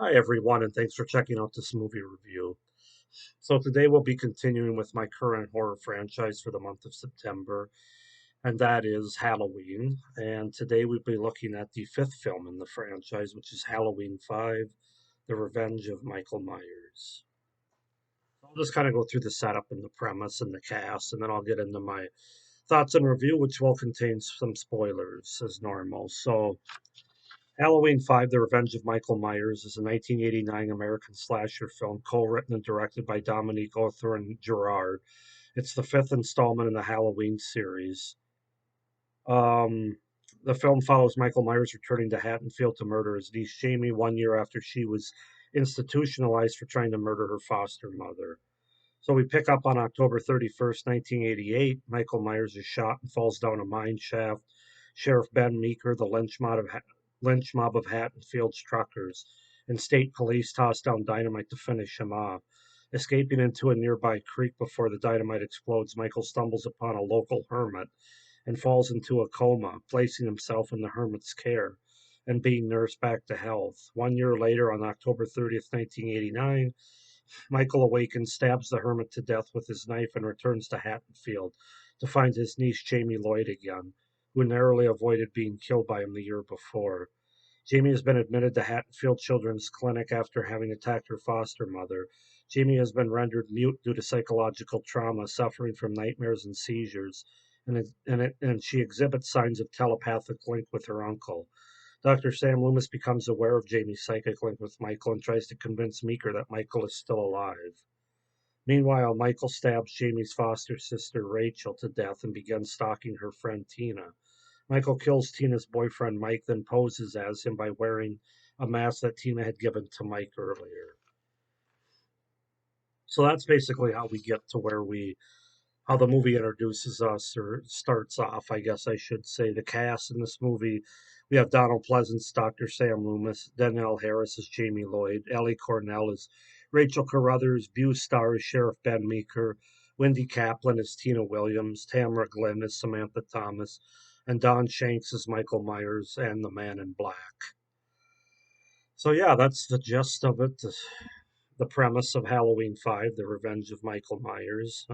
Hi, everyone, and thanks for checking out this movie review. So, today we'll be continuing with my current horror franchise for the month of September, and that is Halloween. And today we'll be looking at the fifth film in the franchise, which is Halloween 5, The Revenge of Michael Myers. I'll just kind of go through the setup and the premise and the cast, and then I'll get into my thoughts and review, which will contain some spoilers as normal. So, Halloween 5: The Revenge of Michael Myers is a 1989 American slasher film co-written and directed by Dominique Arthur and Gerard. It's the fifth installment in the Halloween series. Um, the film follows Michael Myers returning to Haddonfield to murder his niece Jamie 1 year after she was institutionalized for trying to murder her foster mother. So we pick up on October 31st, 1988. Michael Myers is shot and falls down a mine shaft. Sheriff Ben Meeker, the lynch mob of Haddonfield's truckers, and state police toss down dynamite to finish him off. Escaping into a nearby creek before the dynamite explodes, Michael stumbles upon a local hermit and falls into a coma, placing himself in the hermit's care and being nursed back to health. 1 year later, on October 30th, 1989, Michael awakens, stabs the hermit to death with his knife, and returns to Haddonfield to find his niece Jamie Lloyd again, who narrowly avoided being killed by him the year before. Jamie has been admitted to Haddonfield Children's Clinic after having attacked her foster mother. Jamie has been rendered mute due to psychological trauma, suffering from nightmares and seizures, and she exhibits signs of telepathic link with her uncle. Dr. Sam Loomis becomes aware of Jamie's psychic link with Michael and tries to convince Meeker that Michael is still alive. Meanwhile, Michael stabs Jamie's foster sister Rachel to death and begins stalking her friend Tina. Michael kills Tina's boyfriend Mike, then poses as him by wearing a mask that Tina had given to Mike earlier. So that's basically how we get to how the movie introduces us or starts off, I guess I should say. The cast in this movie, we have Donald Pleasance, Dr. Sam Loomis, Danielle Harris as Jamie Lloyd, Ellie Cornell as Rachel Carruthers, Bew Starr as Sheriff Ben Meeker, Wendy Kaplan as Tina Williams, Tamara Glenn as Samantha Thomas, and Don Shanks as Michael Myers and the Man in Black. So yeah, that's the gist of it. The premise of Halloween 5, The Revenge of Michael Myers.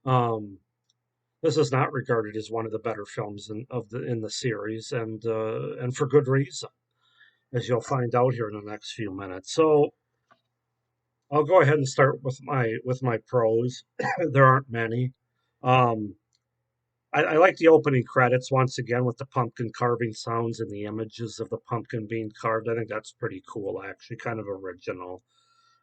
um, This is not regarded as one of the better films in the series, and for good reason, as you'll find out here in the next few minutes. So I'll go ahead and start with my pros. There aren't many. Um, I like the opening credits once again with the pumpkin carving sounds and the images of the pumpkin being carved. I think that's pretty cool, actually, kind of original.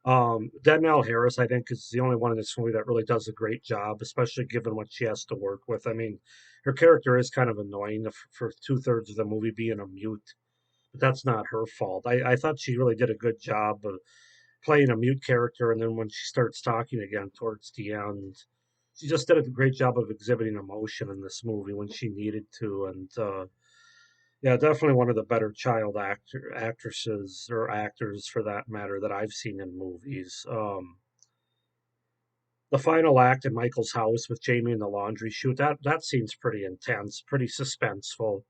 Danielle Harris, I think, is the only one in this movie that really does a great job, especially given what she has to work with. I mean, her character is kind of annoying for 2/3 of the movie being a mute, but that's not her fault. I thought she really did a good job of playing a mute character, and then when she starts talking again towards the end, she just did a great job of exhibiting emotion in this movie when she needed to. And yeah, definitely one of the better actresses or actors for that matter that I've seen in movies. The final act in Michael's house with Jamie in the laundry chute, that scene's pretty intense, pretty suspenseful.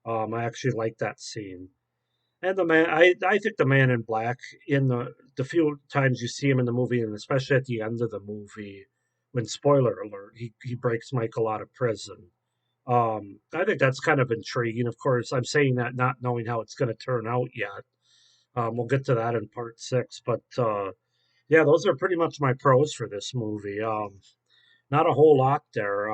I actually like that scene. And I think the Man in Black, in the few times you see him in the movie, and especially at the end of the movie, when spoiler alert, he breaks Michael out of prison. I think that's kind of intriguing. Of course, I'm saying that not knowing how it's going to turn out yet. We'll get to that in part six, but yeah, those are pretty much my pros for this movie. Not a whole lot there.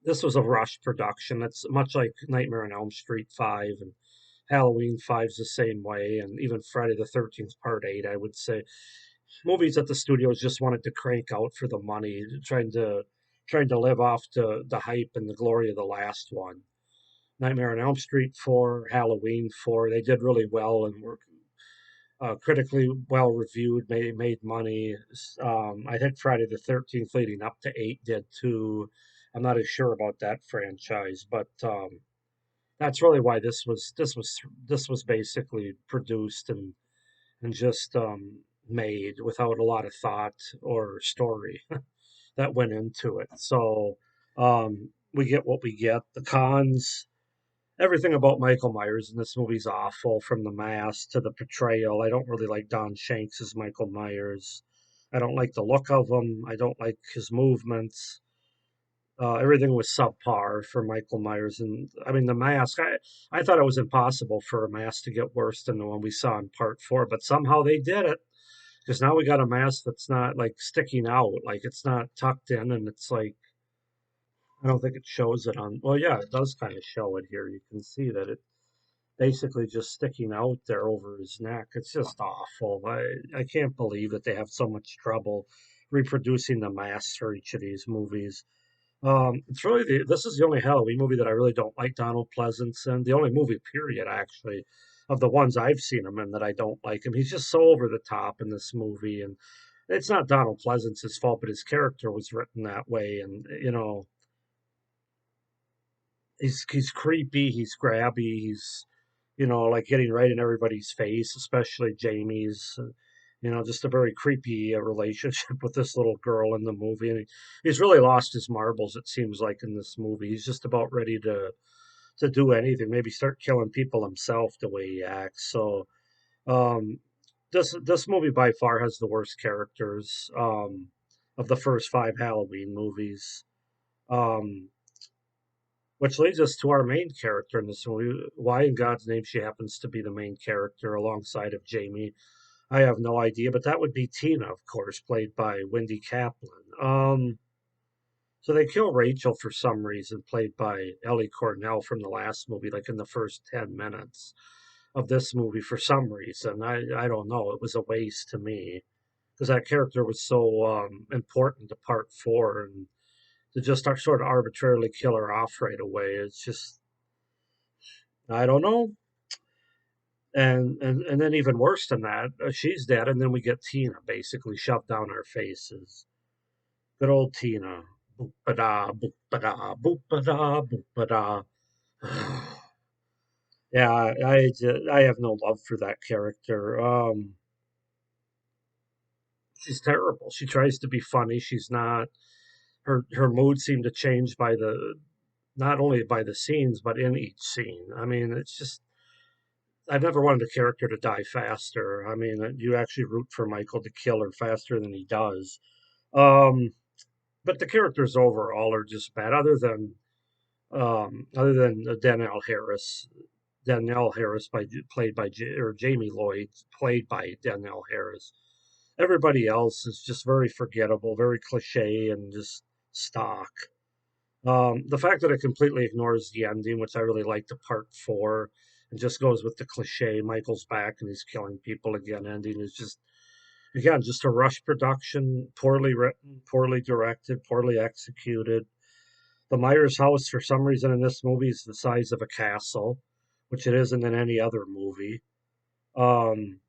This was a rush production. It's much like Nightmare on Elm Street 5 and Halloween 5's the same way, and even Friday the 13th Part 8, I would say. Movies that the studios just wanted to crank out for the money, trying to live off the hype and the glory of the last one. Nightmare on Elm Street 4, Halloween 4, they did really well and were critically well reviewed, made money. I think Friday the 13th leading up to 8 did too. I'm not as sure about that franchise, but that's really why this was basically produced and just made without a lot of thought or story that went into it. So we get what we get. The cons. Everything about Michael Myers in this movie's awful, from the mask to the portrayal. I don't really like Don Shanks as Michael Myers. I don't like the look of him. I don't like his movements. Everything was subpar for Michael Myers, and I mean the mask. I thought it was impossible for a mask to get worse than the one we saw in part four, but somehow they did it. Because now we got a mask that's not like sticking out, like it's not tucked in, and it's like I don't think it shows it on. Well, yeah, it does kind of show it here. You can see that it basically just sticking out there over his neck. It's just awful. I can't believe that they have so much trouble reproducing the masks for each of these movies. It's really this is the only Halloween movie that I really don't like Donald Pleasance in. The only movie, period, actually, of the ones I've seen him in that I don't like him. He's just so over the top in this movie, and it's not Donald Pleasance's fault, but his character was written that way, and he's creepy, he's grabby, he's like getting right in everybody's face, especially Jamie's. Just a very creepy relationship with this little girl in the movie, and he's really lost his marbles. It seems like in this movie, he's just about ready to do anything, maybe start killing people himself the way he acts. So, um, this movie by far has the worst characters of the first five Halloween movies. Um, which leads us to our main character in this movie. Why in God's name she happens to be the main character alongside of Jamie, I have no idea, but that would be Tina, of course, played by Wendy Kaplan. So they kill Rachel for some reason, played by Ellie Cornell from the last movie, like in the first 10 minutes of this movie for some reason. I don't know. It was a waste to me because that character was so important to part four, and to just sort of arbitrarily kill her off right away, it's just, I don't know. And then even worse than that, she's dead, and then we get Tina basically shoved down our faces. Good old Tina. Boop ba da, boop ba da, boop ba da, boop ba da. Yeah, I have no love for that character. She's terrible. She tries to be funny. She's not. Her mood seemed to change by the not only by the scenes but in each scene. I mean, it's just I've never wanted a character to die faster. I mean, you actually root for Michael to kill her faster than he does. Um, but the characters overall are just bad. Other than Danielle Harris played by or Jamie Lloyd played by Danielle Harris. Everybody else is just very forgettable, very cliche, and just stock. The fact that it completely ignores the ending, which I really like, to part four, and just goes with the cliche, Michael's back and he's killing people again ending, is just, again, just a rush production, poorly written, poorly directed, poorly executed. The Myers house, for some reason, in this movie is the size of a castle, which it isn't in any other movie. Um,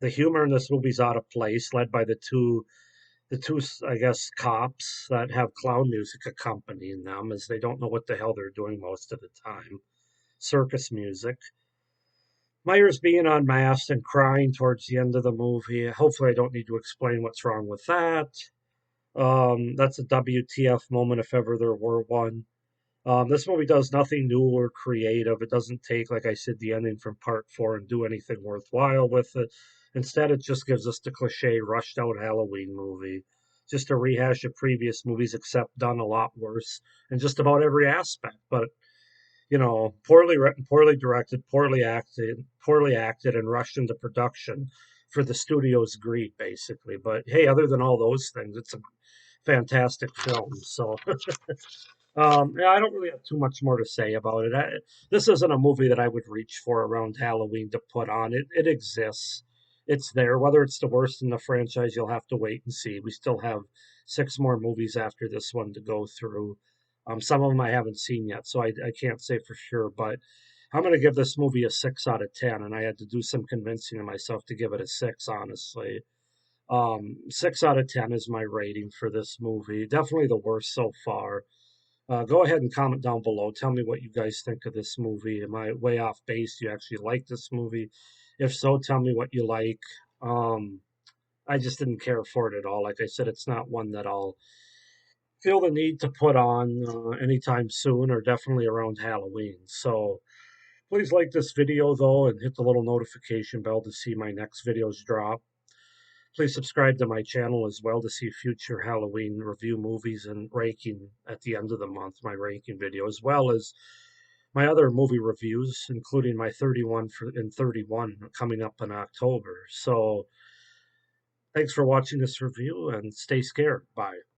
the humor in this movie is out of place, led by the two, I guess, cops that have clown music accompanying them, as they don't know what the hell they're doing most of the time. Circus music. Myers being unmasked and crying towards the end of the movie. Hopefully, I don't need to explain what's wrong with that. That's a WTF moment if ever there were one. This movie does nothing new or creative. It doesn't take, like I said, the ending from part four and do anything worthwhile with it. Instead, it just gives us the cliche, rushed out Halloween movie. Just a rehash of previous movies, except done a lot worse in just about every aspect. But, poorly written, poorly directed, poorly acted, and rushed into production for the studio's greed, basically. But hey, other than all those things, it's a fantastic film. So yeah, I don't really have too much more to say about it. This isn't a movie that I would reach for around Halloween to put on. It exists. It's there. Whether it's the worst in the franchise, you'll have to wait and see. We still have six more movies after this one to go through. Some of them I haven't seen yet, so I can't say for sure. But I'm going to give this movie a 6 out of 10, and I had to do some convincing of myself to give it a 6, honestly. 6 out of 10 is my rating for this movie. Definitely the worst so far. Go ahead and comment down below. Tell me what you guys think of this movie. Am I way off base? Do you actually like this movie? If so, tell me what you like. Um, I just didn't care for it at all. Like I said, it's not one that I'll feel the need to put on anytime soon, or definitely around Halloween. So, Please like this video though and hit the little notification bell to see my next videos drop. Please subscribe to my channel as well to see future Halloween review movies and ranking at the end of the month, my ranking video, as well as my other movie reviews, including my 31 and 31 coming up in October. So thanks for watching this review and stay scared. Bye.